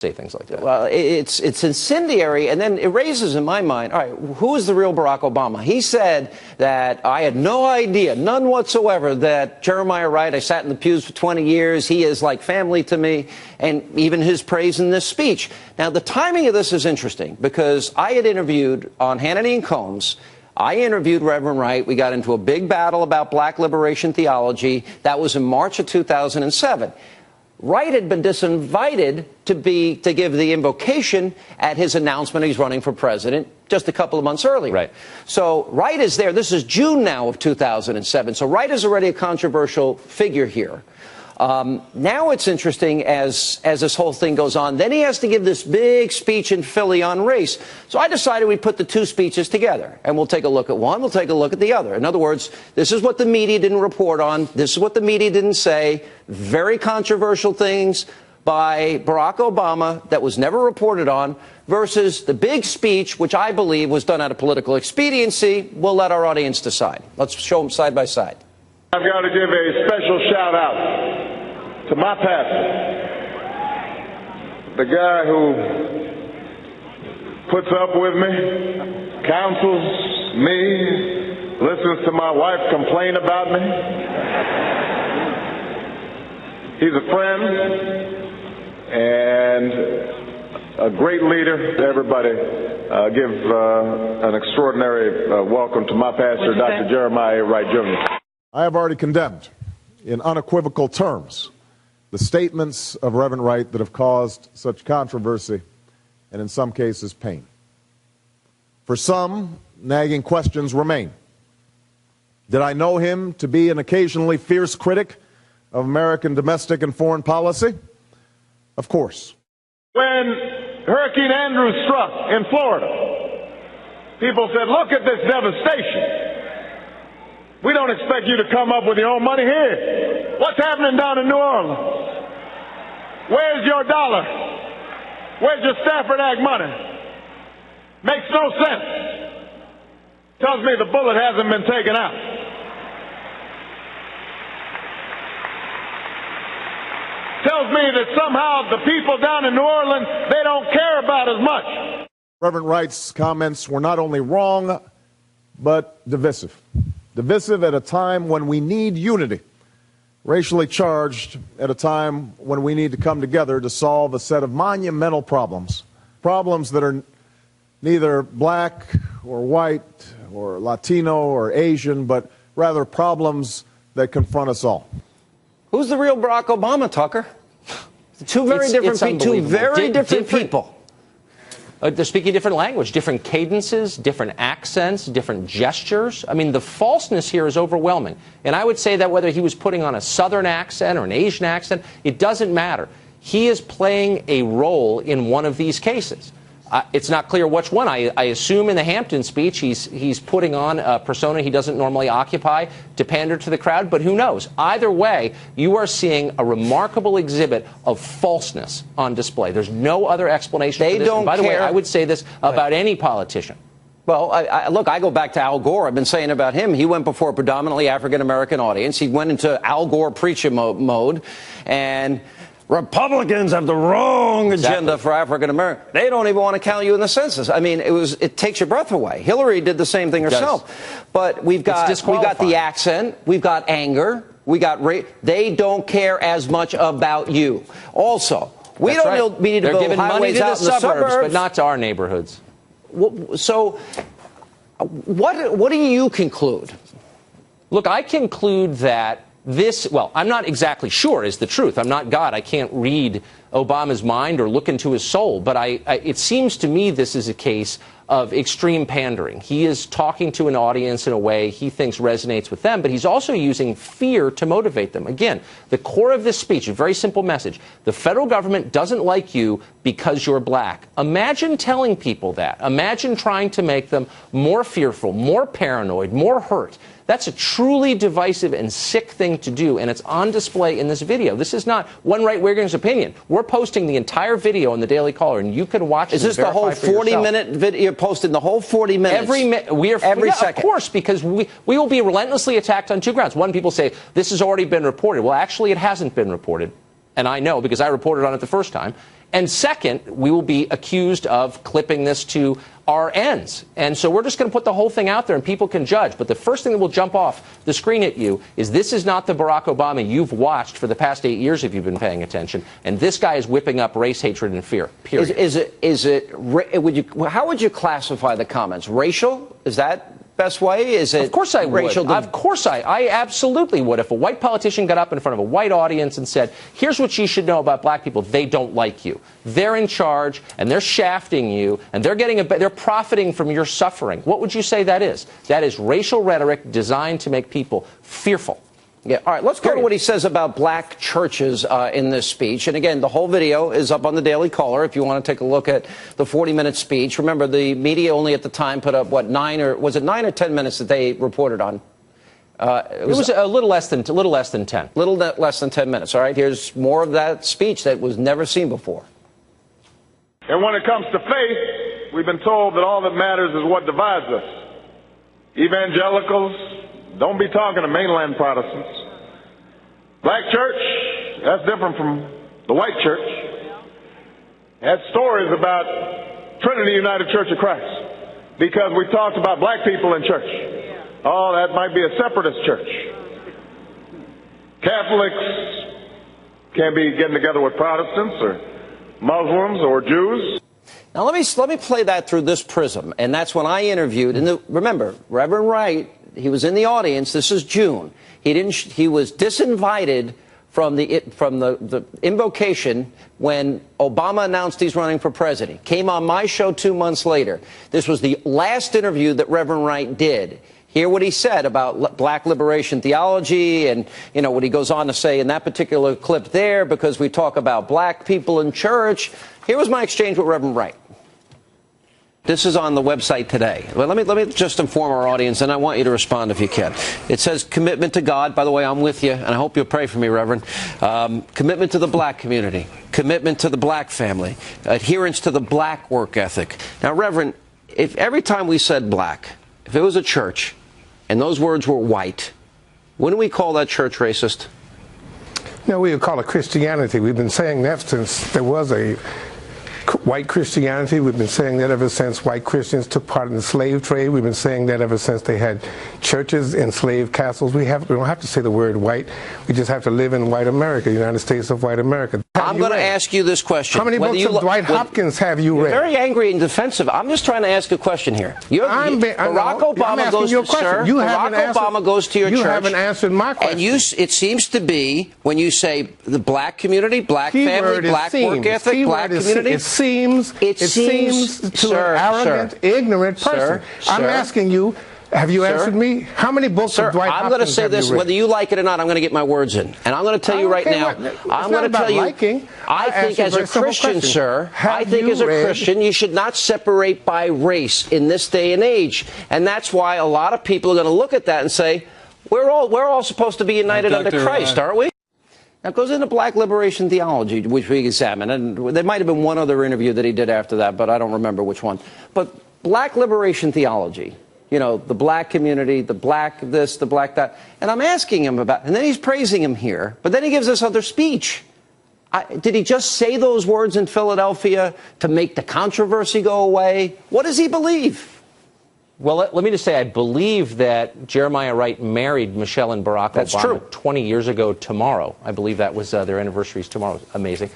say things like that. Well, it's incendiary, and then it raises in my mind, all right, who is the real Barack Obama? He said that I had no idea, none whatsoever, that Jeremiah Wright, I sat in the pews for 20 years, he is like family to me, and even his praise in this speech. Now, the timing of this is interesting, because I had interviewed on Hannity and Combs, I interviewed Reverend Wright. We got into a big battle about black liberation theology. That was in March of 2007. Wright had been disinvited to give the invocation at his announcement he's running for president just a couple of months earlier. Right. So Wright is there. This is June now of 2007. So Wright is already a controversial figure here. Now it's interesting as this whole thing goes on. Then he has to give this big speech in Philly on race. So I decided we'd put the two speeches together, and we'll take a look at one, we'll take a look at the other. In other words, this is what the media didn't report on. This is what the media didn't say. Very controversial things by Barack Obama that was never reported on versus the big speech, which I believe was done out of political expediency. We'll let our audience decide. Let's show them side by side. I've got to give a special shout out to my pastor, the guy who puts up with me, counsels me, listens to my wife complain about me. He's a friend and a great leader. Everybody give an extraordinary welcome to my pastor, Dr. Jeremiah Wright, Jr. I have already condemned in unequivocal terms the statements of Reverend Wright that have caused such controversy and in some cases pain. For some, nagging questions remain. Did I know him to be an occasionally fierce critic of American domestic and foreign policy? Of course. When Hurricane Andrew struck in Florida, people said, look at this devastation. We don't expect you to come up with your own money here. What's happening down in New Orleans? Where's your dollar? Where's your Stafford Act money? Makes no sense. Tells me the bullet hasn't been taken out. Tells me that somehow the people down in New Orleans, they don't care about as much. Reverend Wright's comments were not only wrong, but divisive. Divisive at a time when we need unity, racially charged at a time when we need to come together to solve a set of monumental problems, problems that are neither black or white or Latino or Asian, but rather problems that confront us all. Who's the real Barack Obama, Tucker? Two very different people. They're speaking different language, different cadences, different accents, different gestures. I mean, the falseness here is overwhelming. And I would say that whether he was putting on a Southern accent or an Asian accent, it doesn't matter. He is playing a role in one of these cases. It's not clear which one. I assume in the Hampton speech he's putting on a persona he doesn't normally occupy to pander to the crowd, but who knows? Either way, you are seeing a remarkable exhibit of falseness on display. There's no other explanation for this. And by the way, I would say this about any politician. Well, look, I go back to Al Gore. I've been saying about him, he went before a predominantly African-American audience. He went into Al Gore preacher mode, and Republicans have the wrong agenda for African Americans. They don't even want to count you in the census. I mean, it takes your breath away. Hillary did the same thing herself. But we've got the accent, we've got anger, we got rape. They don't care as much about you. Also, we don't need to build highways out in the suburbs, but not to our neighborhoods. So, what do you conclude? Look, I conclude that I'm not exactly sure is the truth. I'm not God. I can't read Obama's mind or look into his soul. But it seems to me this is a case of extreme pandering. He is talking to an audience in a way he thinks resonates with them, but he's also using fear to motivate them. Again, the core of this speech, a very simple message. The federal government doesn't like you because you're black. Imagine telling people that. Imagine trying to make them more fearful, more paranoid, more hurt. That's a truly divisive and sick thing to do, and it's on display in this video. This is not one right-winger's opinion. We're posting the entire video on the Daily Caller, and you can watch it. Is this the whole 40-minute video? You're posting the whole 40 minutes? Every second. Of course, because we will be relentlessly attacked on two grounds. One, people say, this has already been reported. Well, actually, it hasn't been reported, and I know because I reported on it the first time. And second, we will be accused of clipping this to our ends. And so we're just going to put the whole thing out there and people can judge. But the first thing that will jump off the screen at you is this is not the Barack Obama you've watched for the past 8 years if you've been paying attention. And this guy is whipping up race hatred and fear, period. How would you classify the comments? Racial? Is that best way? Is it? Of course I would. Racial Of course I absolutely would. If a white politician got up in front of a white audience and said, here's what you should know about black people, they don't like you. They're in charge and they're shafting you and they're profiting from your suffering. What would you say that is? That is racial rhetoric designed to make people fearful. Yeah. All right. Let's go to what he says about black churches in this speech. And again, the whole video is up on the Daily Caller if you want to take a look at the 40-minute speech. Remember, the media only at the time put up, what, 9 or 10 minutes that they reported on? It was a little less than 10. Little less than 10 minutes. All right. Here's more of that speech that was never seen before. And when it comes to faith, we've been told that all that matters is what divides us. Evangelicals, don't be talking to mainland Protestants. Black church, that's different from the white church. Had stories about Trinity United Church of Christ because we talked about black people in church. Oh, that might be a separatist church. Catholics can't be getting together with Protestants or Muslims or Jews. Now, let me play that through this prism. And that's when I interviewed. And remember, Reverend Wright, he was in the audience. This is June. He was disinvited from the invocation when Obama announced he's running for president. Came on my show 2 months later. This was the last interview that Reverend Wright did. Hear what he said about black liberation theology and, you know, what he goes on to say in that particular clip there, because we talk about black people in church. Here was my exchange with Reverend Wright. This is on the website today. Well, let me just inform our audience, and I want you to respond if you can. It says commitment to God. By the way, I'm with you, and I hope you'll pray for me, Reverend. Commitment to the black community. Commitment to the black family. Adherence to the black work ethic. Now, Reverend, if every time we said black, if it was a church, and those words were white, wouldn't we call that church racist? No, we would call it Christianity. We've been saying that since there was a white Christianity. We've been saying that ever since white Christians took part in the slave trade. We've been saying that ever since they had churches in slave castles. We don't have to say the word white. We just have to live in white America, United States of white America. I'm going to ask you this question. How many books of Dwight Hopkins have you read? You're very angry and defensive. I'm just trying to ask a question here. Barack Obama goes to sir. Barack Obama goes to your church. You haven't answered my question. And it seems to be when you say the black community, black family, black work ethic, black community. It seems to an arrogant, ignorant person. I'm asking you. Have you answered me? How many books of Dwight Hopkins have you read? I'm going to say this, whether you like it or not, I'm going to get my words in. And I'm going to tell you right now, I'm going to tell you, I think as a Christian, sir, I think as a Christian, you should not separate by race in this day and age. And that's why a lot of people are going to look at that and say, we're all supposed to be united under Christ, aren't we? Now, it goes into black liberation theology, which we examine. And there might have been one other interview that he did after that, but I don't remember which one. But black liberation theology, you know, the black community, the black this, the black that. And I'm asking him about, and then he's praising him here, but then he gives this other speech. Did he just say those words in Philadelphia to make the controversy go away? What does he believe? Well, let me just say, I believe that Jeremiah Wright married Michelle and Barack Obama 20 years ago tomorrow. I believe that was their anniversaries tomorrow. Amazing.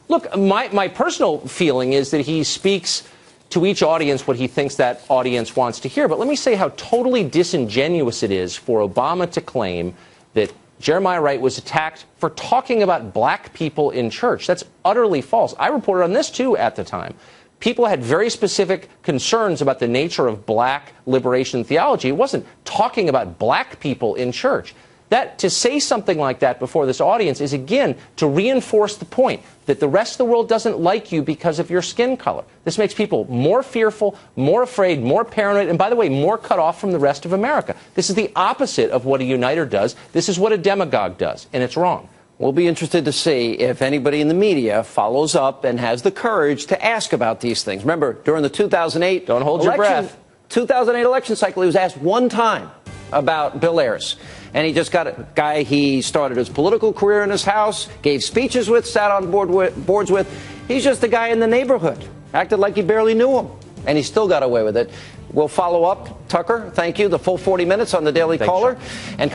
Look, my personal feeling is that he speaks to each audience what he thinks that audience wants to hear. But let me say how totally disingenuous it is for Obama to claim that Jeremiah Wright was attacked for talking about black people in church. That's utterly false. I reported on this, too, at the time. People had very specific concerns about the nature of black liberation theology. It wasn't talking about black people in church. That to say something like that before this audience is, again, to reinforce the point that the rest of the world doesn't like you because of your skin color. This makes people more fearful, more afraid, more paranoid, and by the way, more cut off from the rest of America. This is the opposite of what a uniter does. This is what a demagogue does, and it's wrong. We'll be interested to see if anybody in the media follows up and has the courage to ask about these things. Remember, during the 2008 Don't hold your breath. 2008 election cycle, he was asked one time about Bill Ayers. And he just got a guy he started his political career in his house, gave speeches with, sat on boards with. He's just a guy in the neighborhood. Acted like he barely knew him. And he still got away with it. We'll follow up. Tucker, thank you. The full 40 minutes on the Daily Caller. And